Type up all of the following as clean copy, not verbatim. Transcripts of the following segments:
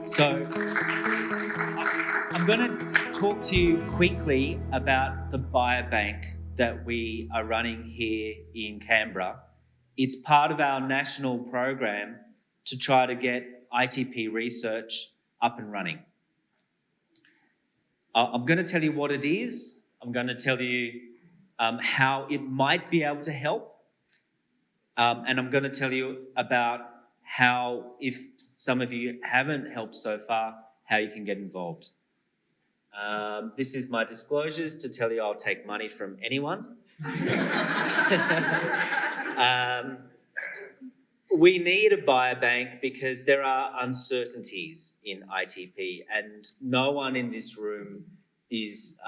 So I'm going to talk to you quickly about the biobank that we are running here in Canberra. It's part of our national program to try to get ITP research up and running. I'm going to tell you what it is. I'm going to tell you how it might be able to help. And I'm going to tell you about how, if some of you haven't helped so far, how you can get involved. This is my disclosures to tell you I'll take money from anyone. We need a biobank because there are uncertainties in ITP, and no one in this room is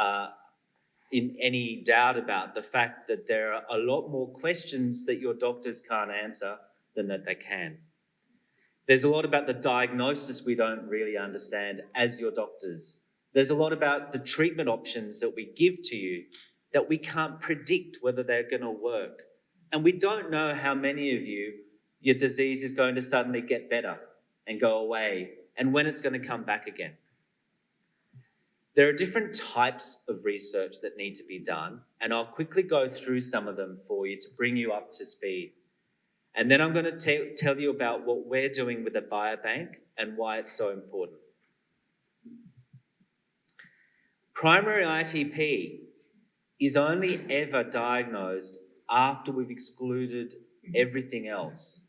in any doubt about the fact that there are a lot more questions that your doctors can't answer than that they can. There's a lot about the diagnosis we don't really understand as your doctors. There's a lot about the treatment options that we give to you that we can't predict whether they're going to work. And we don't know how many of you, your disease is going to suddenly get better and go away, and when it's going to come back again. There are different types of research that need to be done, and I'll quickly go through some of them for you to bring you up to speed. And then I'm going to tell you about what we're doing with the biobank and why it's so important. Primary ITP is only ever diagnosed after we've excluded everything else.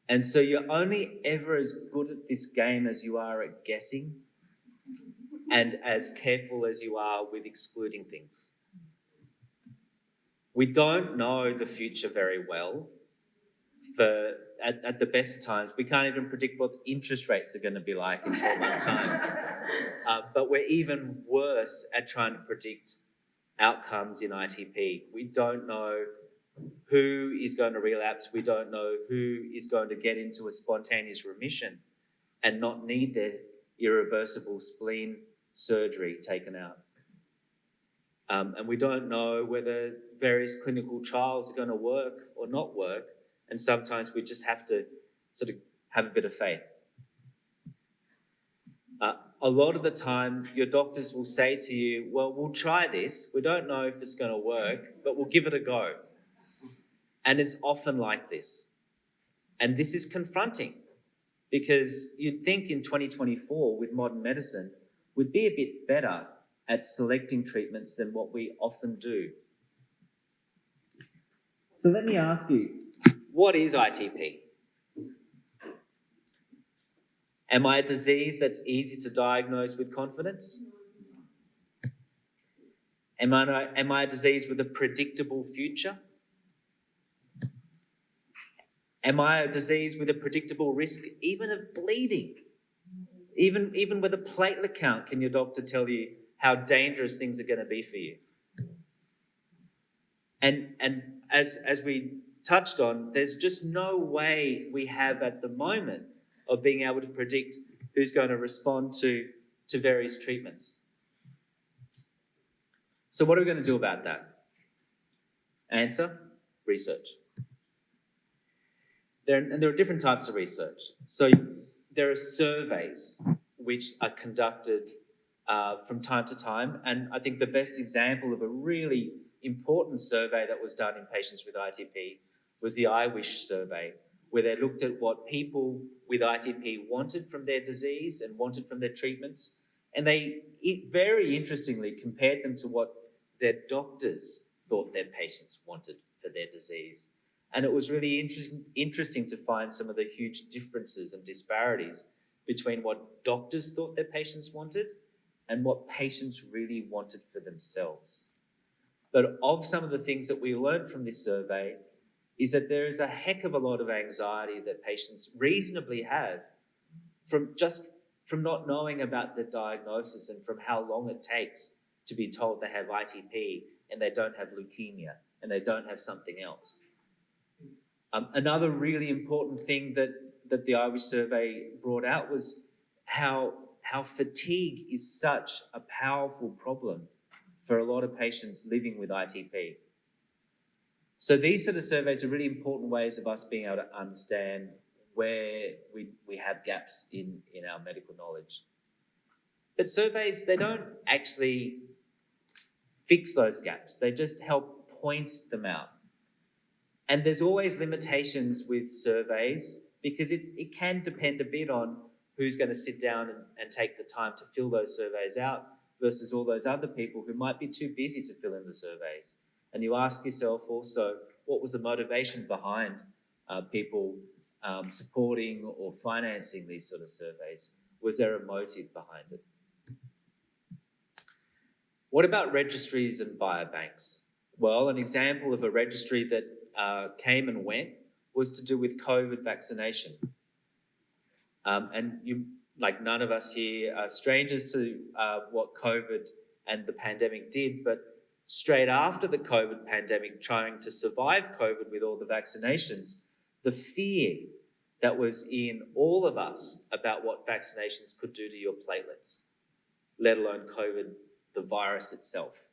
And so you're only ever as good at this game as you are at guessing and as careful as you are with excluding things. We don't know the future very well. At the best times, we can't even predict what interest rates are going to be like in 12 months' time. But we're even worse at trying to predict outcomes in ITP. We don't know who is going to relapse. We don't know who is going to get into a spontaneous remission and not need their irreversible spleen surgery taken out. And we don't know whether various clinical trials are going to work or not work. And sometimes we just have to sort of have a bit of faith. A lot of the time, your doctors will say to you, well, we'll try this. We don't know if it's going to work, but we'll give it a go. And it's often like this. And this is confronting because you'd think in 2024 with modern medicine, we'd be a bit better at selecting treatments than what we often do. So let me ask you, what is ITP? Am I a disease that's easy to diagnose with confidence? Am I a disease with a predictable future? Am I a disease with a predictable risk even of bleeding? Even with a platelet count, can your doctor tell you how dangerous things are going to be for you? And as we touched on, there's just no way we have at the moment of being able to predict who's going to respond to various treatments. So what are we going to do about that? Answer, research. There are different types of research. So there are surveys which are conducted from time to time, and I think the best example of a really important survey that was done in patients with ITP was the IWISH survey, where they looked at what people with ITP wanted from their disease and wanted from their treatments, and they very interestingly compared them to what their doctors thought their patients wanted for their disease. And it was really interesting to find some of the huge differences and disparities between what doctors thought their patients wanted and what patients really wanted for themselves. But of some of the things that we learned from this survey is that there is a heck of a lot of anxiety that patients reasonably have from not knowing about the diagnosis and from how long it takes to be told they have ITP and they don't have leukemia and they don't have something else. Another really important thing that the IWISH survey brought out was how fatigue is such a powerful problem for a lot of patients living with ITP. So these sort of surveys are really important ways of us being able to understand where we have gaps in our medical knowledge. But surveys, they don't actually fix those gaps. They just help point them out. And there's always limitations with surveys because it can depend a bit on who's going to sit down and take the time to fill those surveys out versus all those other people who might be too busy to fill in the surveys. And you ask yourself also, what was the motivation behind people supporting or financing these sort of surveys? Was there a motive behind it? What about registries and biobanks? Well, an example of a registry that came and went was to do with COVID vaccination. And you, like none of us here are strangers to what COVID and the pandemic did, but straight after the COVID pandemic, trying to survive COVID with all the vaccinations, the fear that was in all of us about what vaccinations could do to your platelets, let alone COVID, the virus itself.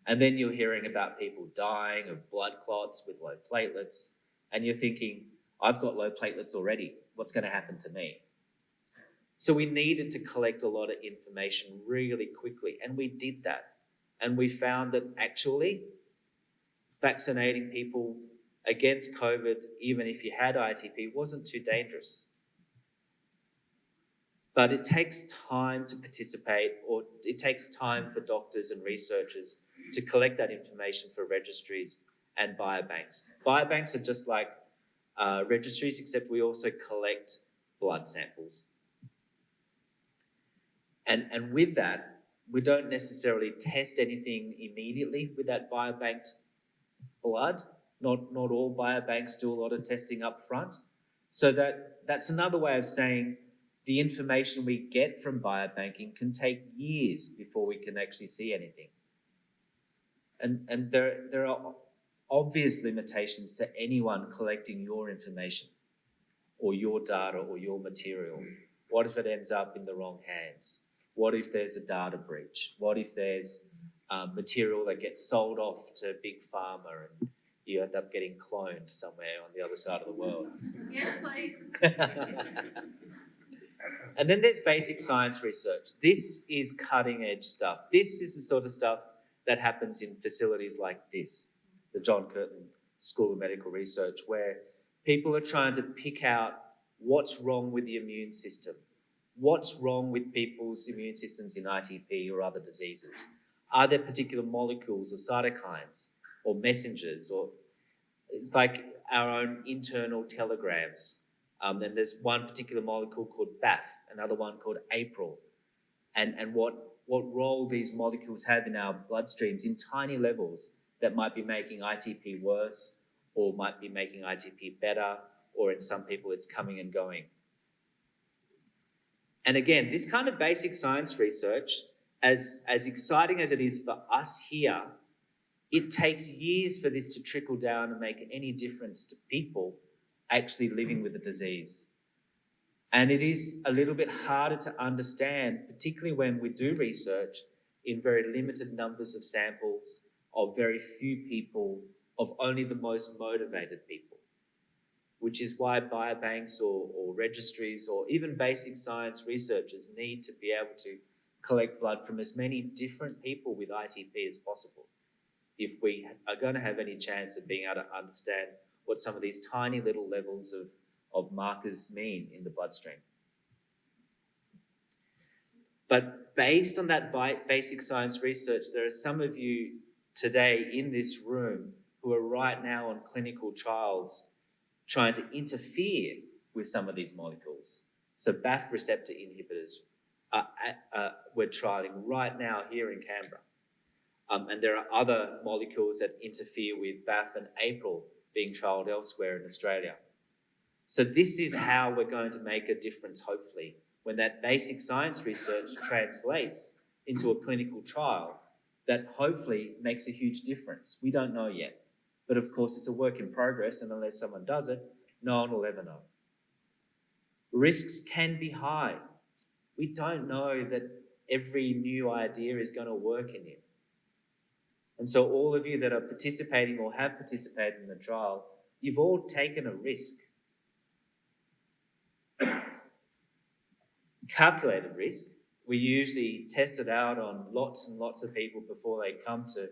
And then you're hearing about people dying of blood clots with low platelets, and you're thinking, I've got low platelets already. What's going to happen to me? So we needed to collect a lot of information really quickly, and we did that. And we found that actually vaccinating people against COVID, even if you had ITP, wasn't too dangerous. But it takes time to participate, or it takes time for doctors and researchers to collect that information for registries and biobanks. Biobanks are just like registries, except we also collect blood samples. And with that, we don't necessarily test anything immediately with that biobanked blood. Not all biobanks do a lot of testing up front. So that's another way of saying the information we get from biobanking can take years before we can actually see anything. And there are obvious limitations to anyone collecting your information or your data or your material. What if it ends up in the wrong hands? What if there's a data breach? What if there's material that gets sold off to big pharma and you end up getting cloned somewhere on the other side of the world? Yes, please. And then there's basic science research. This is cutting edge stuff. This is the sort of stuff that happens in facilities like this, the John Curtin School of Medical Research, where people are trying to pick out what's wrong with the immune system, what's wrong with people's immune systems in ITP or other diseases. Are there particular molecules or cytokines or messengers, or it's like our own internal telegrams. And there's one particular molecule called BAF, another one called April, and what role these molecules have in our bloodstreams in tiny levels that might be making ITP worse or might be making ITP better, or in some people it's coming and going. And again, this kind of basic science research, as exciting as it is for us here, it takes years for this to trickle down and make any difference to people actually living with the disease. And it is a little bit harder to understand, particularly when we do research in very limited numbers of samples, of very few people, of only the most motivated people, which is why biobanks or registries or even basic science researchers need to be able to collect blood from as many different people with ITP as possible if we are going to have any chance of being able to understand what some of these tiny little levels of markers mean in the bloodstream. But based on that basic science research, there are some of you today in this room who are right now on clinical trials trying to interfere with some of these molecules. So BAF receptor inhibitors we're trialling right now here in Canberra. And there are other molecules that interfere with BAF and APRIL being trialled elsewhere in Australia. So this is how we're going to make a difference, hopefully, when that basic science research translates into a clinical trial that hopefully makes a huge difference. We don't know yet. But of course, it's a work in progress, and unless someone does it, no one will ever know. Risks can be high. We don't know that every new idea is going to work in it. And so all of you that are participating or have participated in the trial, you've all taken a risk. calculated risk. We usually test it out on lots and lots of people before they come to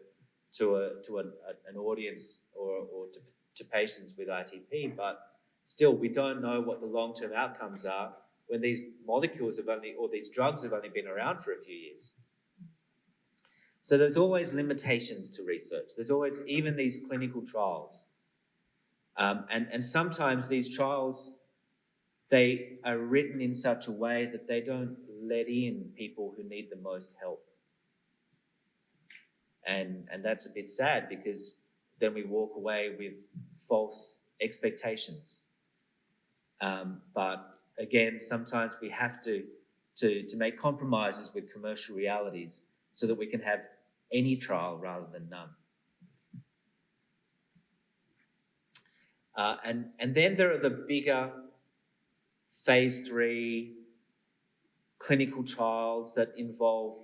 an audience or to patients with ITP, but still we don't know what the long-term outcomes are when these molecules have only, or these drugs have only been around for a few years. So there's always limitations to research. There's always even these clinical trials. And sometimes these trials, they are written in such a way that they don't let in people who need the most help. And that's a bit sad, because then we walk away with false expectations. But again, sometimes we have to make compromises with commercial realities so that we can have any trial rather than none. And then there are the bigger phase 3 clinical trials that involve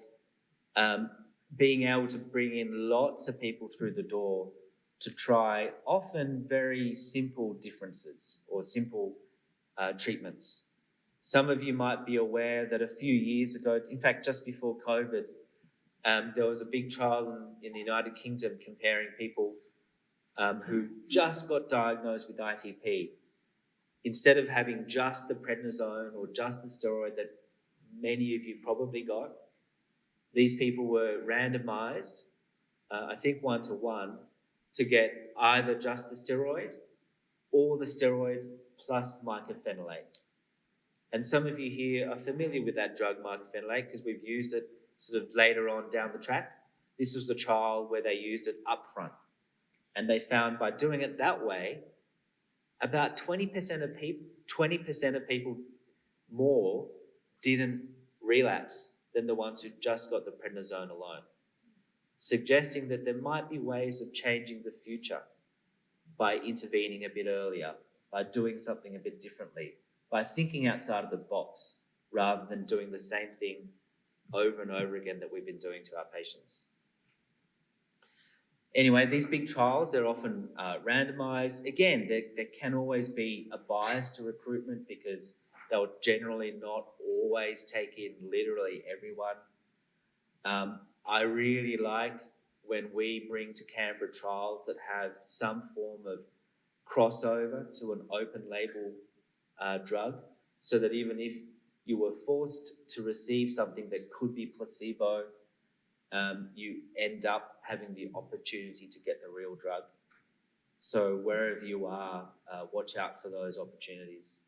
being able to bring in lots of people through the door to try often very simple differences or simple treatments. Some of you might be aware that a few years ago, in fact, just before COVID, there was a big trial in the United Kingdom comparing people who just got diagnosed with ITP. Instead of having just the prednisone or just the steroid that many of you probably got, these people were randomized, I think 1-to-1, to get either just the steroid or the steroid plus mycophenolate. And some of you here are familiar with that drug, mycophenolate, because we've used it sort of later on down the track. This was the trial where they used it up front. And they found by doing it that way, about 20% of people more didn't relapse than the ones who just got the prednisone alone, suggesting that there might be ways of changing the future by intervening a bit earlier, by doing something a bit differently, by thinking outside of the box rather than doing the same thing over and over again that we've been doing to our patients. Anyway, these big trials, they're often randomized. Again, there can always be a bias to recruitment because they'll generally not always take in literally everyone. I really like when we bring to Canberra trials that have some form of crossover to an open label drug, so that even if you were forced to receive something that could be placebo, you end up having the opportunity to get the real drug. So wherever you are, watch out for those opportunities.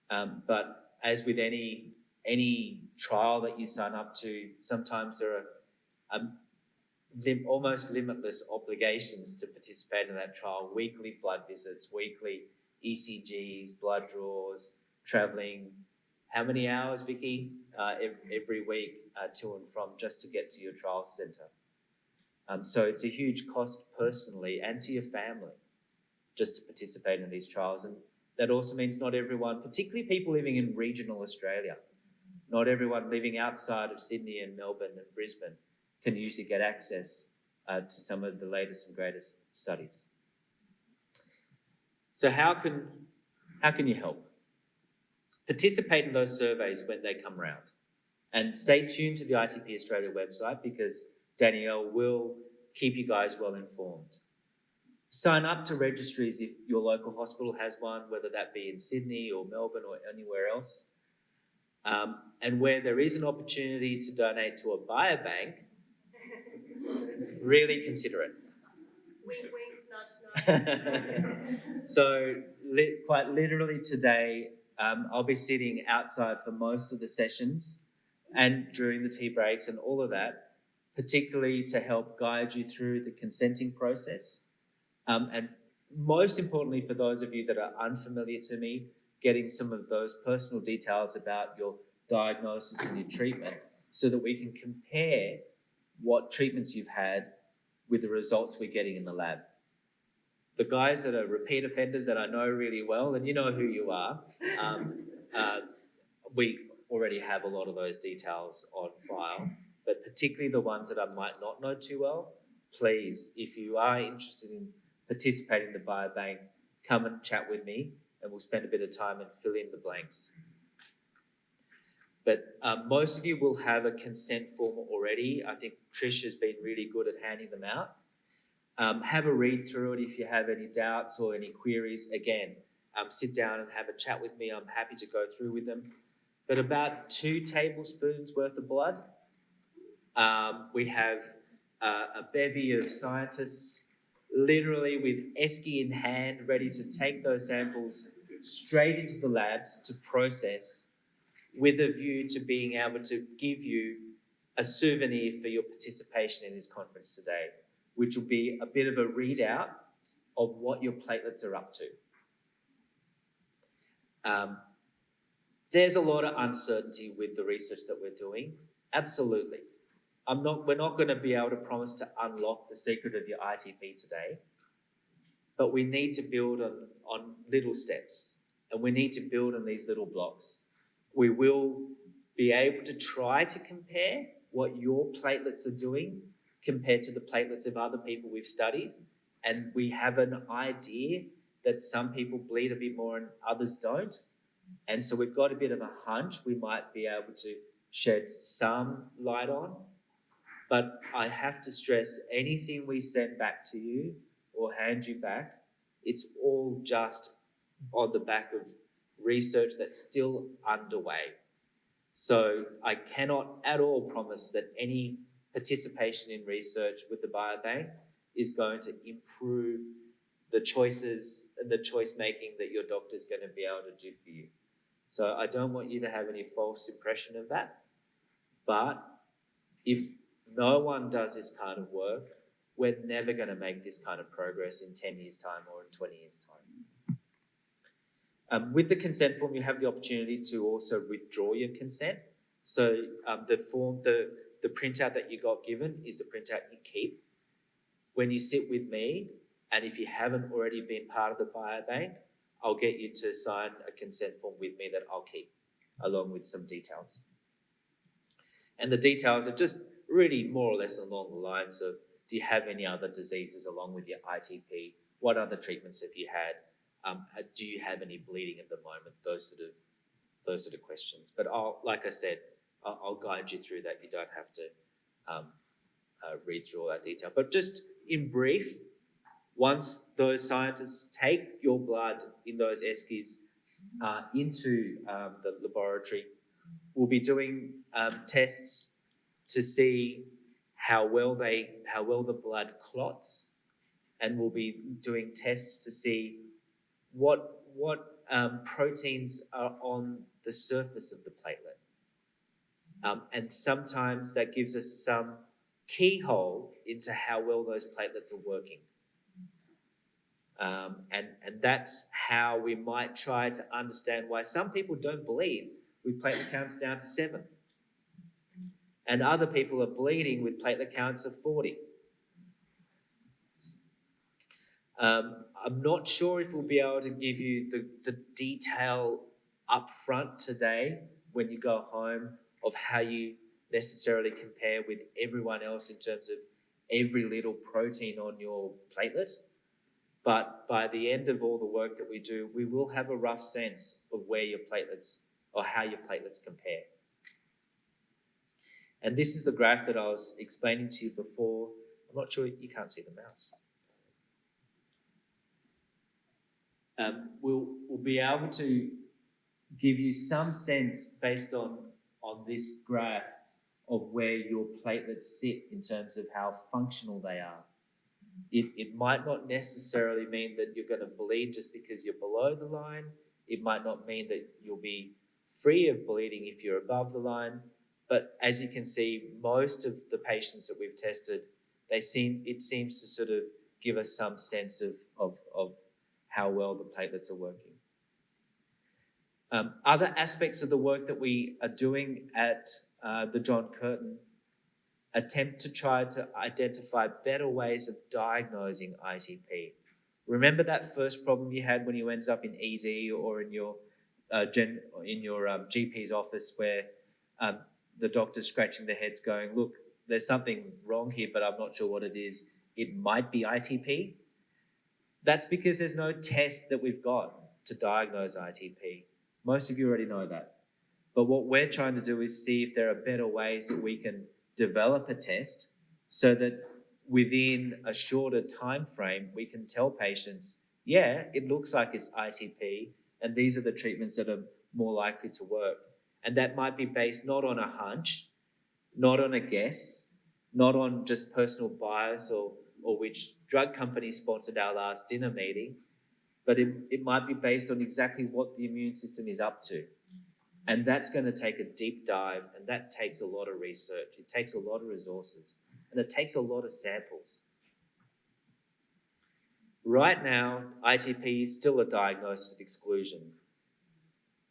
But as with any trial that you sign up to, sometimes there are almost limitless obligations to participate in that trial. Weekly blood visits, weekly ECGs, blood draws, travelling. How many hours, Vicky? Every week to and from, just to get to your trial centre. So it's a huge cost personally and to your family just to participate in these trials. And that also means not everyone, particularly people living in regional Australia, not everyone living outside of Sydney and Melbourne and Brisbane can usually get access to some of the latest and greatest studies. So how can you help? Participate in those surveys when they come around. And stay tuned to the ITP Australia website, because Danielle will keep you guys well informed. Sign up to registries if your local hospital has one, whether that be in Sydney or Melbourne or anywhere else. And where there is an opportunity to donate to a biobank, really consider it. Wink, wink, nudge, nudge. So quite literally today, I'll be sitting outside for most of the sessions and during the tea breaks and all of that, particularly to help guide you through the consenting process. And most importantly, for those of you that are unfamiliar to me, getting some of those personal details about your diagnosis and your treatment so that we can compare what treatments you've had with the results we're getting in the lab. The guys that are repeat offenders that I know really well, and you know who you are, we already have a lot of those details on file, but particularly the ones that I might not know too well, please, if you are interested in participating in the biobank, come and chat with me and we'll spend a bit of time and fill in the blanks. But most of you will have a consent form already. I think Trish has been really good at handing them out. Have a read through it if you have any doubts or any queries. Again, sit down and have a chat with me. I'm happy to go through with them. But about 2 tablespoons worth of blood. We have a bevy of scientists literally with esky in hand ready to take those samples straight into the labs to process with a view to being able to give you a souvenir for your participation in this conference today, which will be a bit of a readout of what your platelets are up to. There's a lot of uncertainty with the research that we're doing. Absolutely. We're not going to be able to promise to unlock the secret of your ITP today, but we need to build on little steps, and we need to build on these little blocks. We will be able to try to compare what your platelets are doing compared to the platelets of other people we've studied, and we have an idea that some people bleed a bit more and others don't, and so we've got a bit of a hunch we might be able to shed some light on. But I have to stress, anything we send back to you or hand you back, it's all just on the back of research that's still underway. So I cannot at all promise that any participation in research with the biobank is going to improve the choices and the choice making that your doctor's going to be able to do for you. So I don't want you to have any false impression of that. But if no one does this kind of work, we're never going to make this kind of progress in 10 years' time or in 20 years' time. With the consent form, you have the opportunity to also withdraw your consent. So the printout that you got given is the printout you keep. When you sit with me, and if you haven't already been part of the biobank, I'll get you to sign a consent form with me that I'll keep, along with some details. And the details are just really more or less along the lines of, do you have any other diseases along with your ITP? What other treatments have you had? Do you have any bleeding at the moment? Those sort of questions. But like I said, I'll guide you through that. You don't have to read through all that detail. But just in brief, once those scientists take your blood in those eskies into the laboratory, we'll be doing tests to see how well the blood clots, and we'll be doing tests to see what proteins are on the surface of the platelet. And sometimes that gives us some keyhole into how well those platelets are working. And that's how we might try to understand why some people don't bleed with platelet counts down to 7. And other people are bleeding with platelet counts of 40. I'm not sure if we'll be able to give you the detail up front today when you go home of how you necessarily compare with everyone else in terms of every little protein on your platelet. But by the end of all the work that we do, we will have a rough sense of where your platelets or how your platelets compare. And this is the graph that I was explaining to you before. I'm not sure, you can't see the mouse. We'll be able to give you some sense based on this graph of where your platelets sit in terms of how functional they are. It might not necessarily mean that you're going to bleed just because you're below the line. It might not mean that you'll be free of bleeding if you're above the line. But as you can see, most of the patients that we've tested, it seems to sort of give us some sense of how well the platelets are working. Other aspects of the work that we are doing at the John Curtin attempt to try to identify better ways of diagnosing ITP. Remember that first problem you had when you ended up in ED or in your GP's office where the doctor's scratching their heads going, look, there's something wrong here, but I'm not sure what it is. It might be ITP. That's because there's no test that we've got to diagnose ITP. Most of you already know that. But what we're trying to do is see if there are better ways that we can develop a test so that within a shorter time frame, we can tell patients, yeah, it looks like it's ITP, and these are the treatments that are more likely to work. And that might be based not on a hunch, not on a guess, not on just personal bias or which drug company sponsored our last dinner meeting, but it might be based on exactly what the immune system is up to. And that's going to take a deep dive, and that takes a lot of research. It takes a lot of resources, and it takes a lot of samples. Right now, ITP is still a diagnosis of exclusion.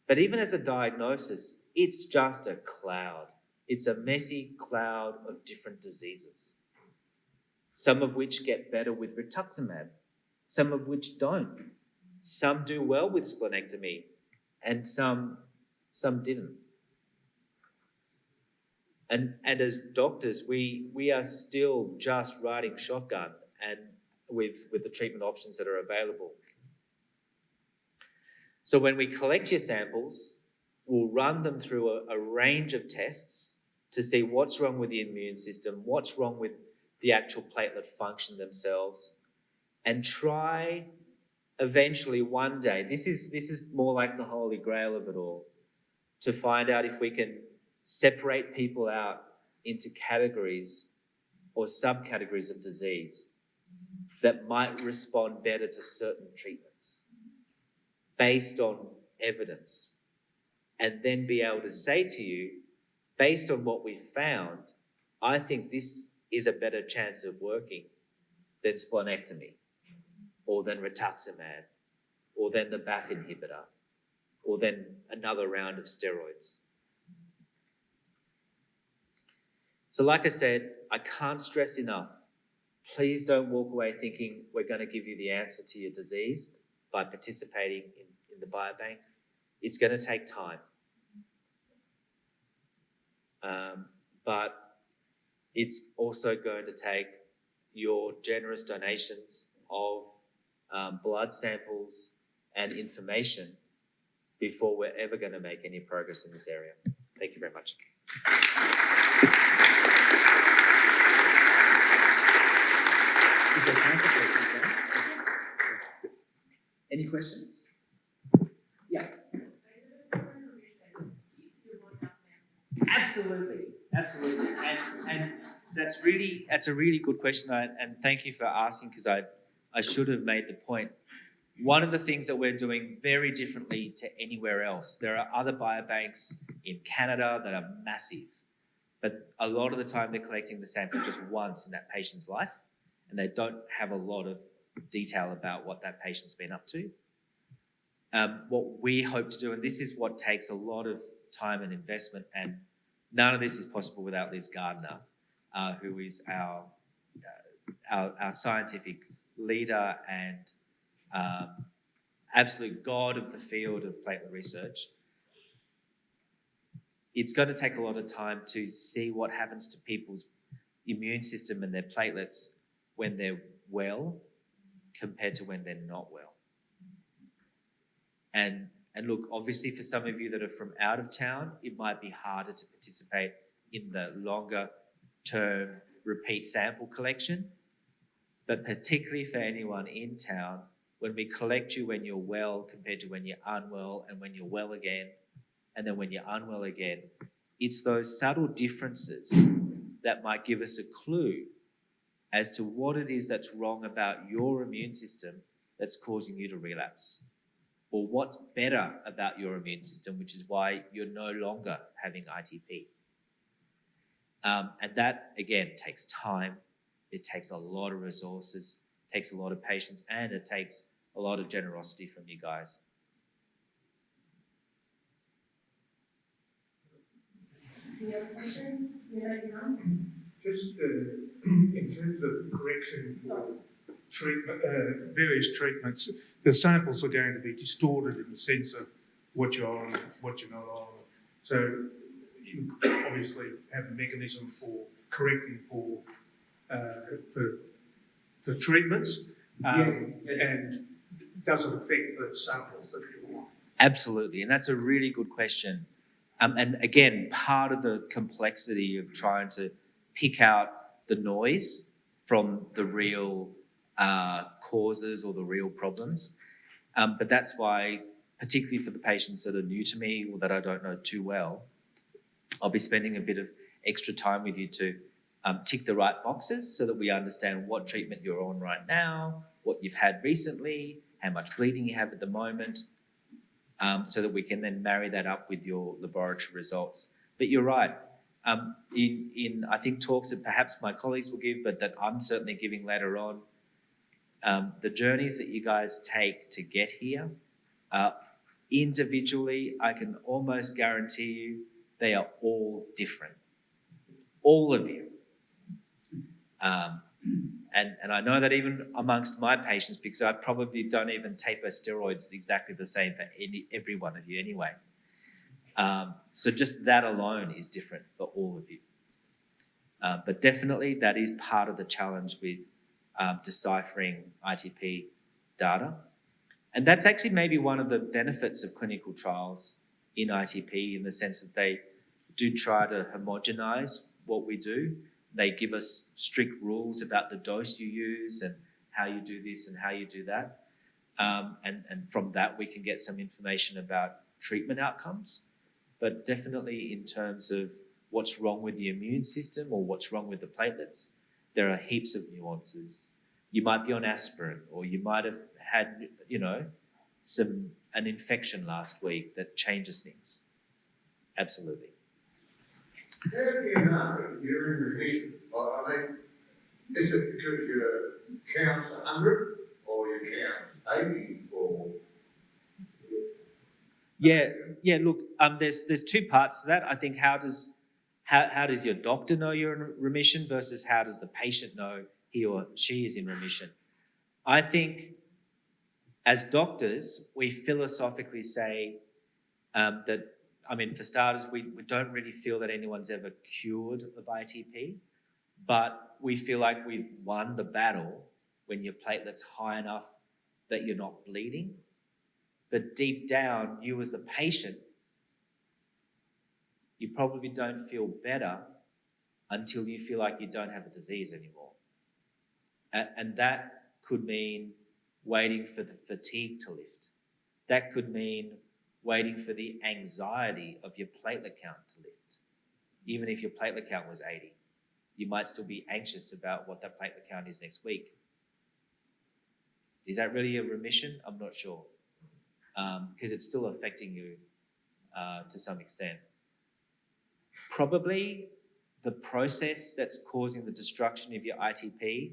But even as a diagnosis, it's just a cloud. It's a messy cloud of different diseases, some of which get better with rituximab, some of which don't. Some do well with splenectomy, and some didn't. And as doctors, we are still just riding shotgun and with the treatment options that are available. So when we collect your samples, we'll run them through a range of tests to see what's wrong with the immune system, what's wrong with the actual platelet function themselves, and try eventually one day, this is more like the holy grail of it all, to find out if we can separate people out into categories or subcategories of disease that might respond better to certain treatments based on evidence, and then be able to say to you, based on what we found, I think this is a better chance of working than splenectomy, or than rituximab, or than the BAFF inhibitor, or then another round of steroids. So like I said, I can't stress enough, please don't walk away thinking we're going to give you the answer to your disease by participating in the biobank. It's going to take time. But it's also going to take your generous donations of blood samples and information before we're ever going to make any progress in this area. Thank you very much. Is there time for questions now? Any questions? Yeah. Absolutely. And that's a really good question, and thank you for asking, because I should have made the point. One of the things that we're doing very differently to anywhere else, there are other biobanks in Canada that are massive, but a lot of the time they're collecting the sample just once in that patient's life, and they don't have a lot of detail about what that patient's been up to. What we hope to do, and this is what takes a lot of time and investment, and none of this is possible without Liz Gardner, who is our scientific leader and absolute god of the field of platelet research. It's going to take a lot of time to see what happens to people's immune system and their platelets when they're well compared to when they're not well. And look, obviously for some of you that are from out of town, it might be harder to participate in the longer term repeat sample collection. But particularly for anyone in town, when we collect you when you're well compared to when you're unwell, and when you're well again, and then when you're unwell again, it's those subtle differences that might give us a clue as to what it is that's wrong about your immune system that's causing you to relapse, or what's better about your immune system, which is why you're no longer having ITP. And that, again, takes time. It takes a lot of resources, takes a lot of patience, and it takes a lot of generosity from you guys. Any other questions? Just in terms of correction for treatment, various treatments, the samples are going to be distorted in the sense of what you're on and what you're not on. So you obviously have a mechanism for correcting for treatments, and does it affect the samples that you're on? Absolutely, and that's a really good question. And again, part of the complexity of trying to pick out the noise from the real causes or the real problems. But that's why, particularly for the patients that are new to me or that I don't know too well, I'll be spending a bit of extra time with you to tick the right boxes so that we understand what treatment you're on right now, what you've had recently, how much bleeding you have at the moment, so that we can then marry that up with your laboratory results. But you're right. In I think talks that perhaps my colleagues will give, but that I'm certainly giving later on, the journeys that you guys take to get here, individually, I can almost guarantee you they are all different. All of you. And I know that even amongst my patients, because I probably don't even taper steroids exactly the same for every one of you anyway. So just that alone is different for all of you. But definitely that is part of the challenge with deciphering ITP data. And that's actually maybe one of the benefits of clinical trials in ITP, in the sense that they do try to homogenize what we do. They give us strict rules about the dose you use and how you do this and how you do that. And from that, we can get some information about treatment outcomes. But definitely in terms of what's wrong with the immune system or what's wrong with the platelets, there are heaps of nuances. You might be on aspirin, or you might have had, an infection last week that changes things. Absolutely. How do you know you're in remission? I mean, is it because your count's 100 or your count's 80 or? Yeah. Look, there's two parts to that. I think how does your doctor know you're in remission versus how does the patient know he or she is in remission? I think as doctors, we philosophically say that, for starters, we don't really feel that anyone's ever cured of ITP, but we feel like we've won the battle when your platelet's high enough that you're not bleeding. But deep down, you as the patient, you probably don't feel better until you feel like you don't have a disease anymore. And that could mean waiting for the fatigue to lift. That could mean waiting for the anxiety of your platelet count to lift. Even if your platelet count was 80, you might still be anxious about what that platelet count is next week. Is that really a remission? I'm not sure. Because it's still affecting you to some extent. Probably the process that's causing the destruction of your ITP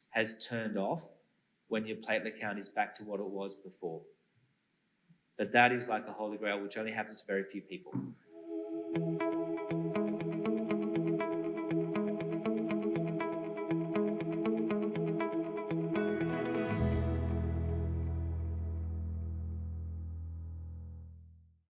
has turned off when your platelet count is back to what it was before. But that is like a holy grail, which only happens to very few people.